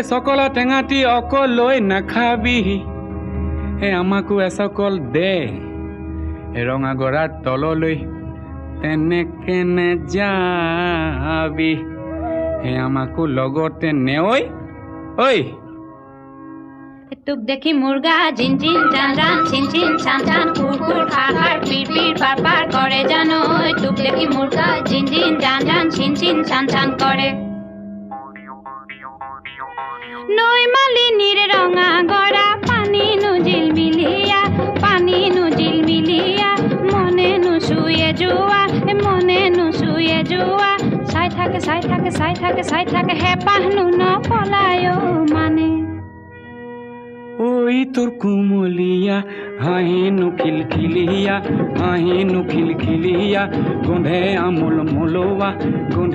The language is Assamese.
সকল টেঙাটি অকলৈ নাখাবি আমাকো এসকল দে ৰঙা গৰাৰ তললৈ তেনেকে নেযাবি আমাকো লগতে নেঐ ঐ তোক দেখি মুৰ্গা জিন জিন জান জান চিন চিন চান চান কুৰ কুৰ খাৰ খাৰ পিৰ পিৰ পাৰ পাৰ কৰে জানো তোক দেখি মুৰ্গা জিন জিন জান জান চিন চিন চান চান কৰে নৈ মালিনীৰ ৰঙা গৰা পানী নুজিল মিলিয়া মনে নুচুয়ে যোৱা চাই থাকে হেঁপাহনো নপলায় মানে ঐ তোৰ কুমলীয়া হাঁহিনো খিলখিলিয়া গোন্ধে আমোল মোলোৱা গোন্ধে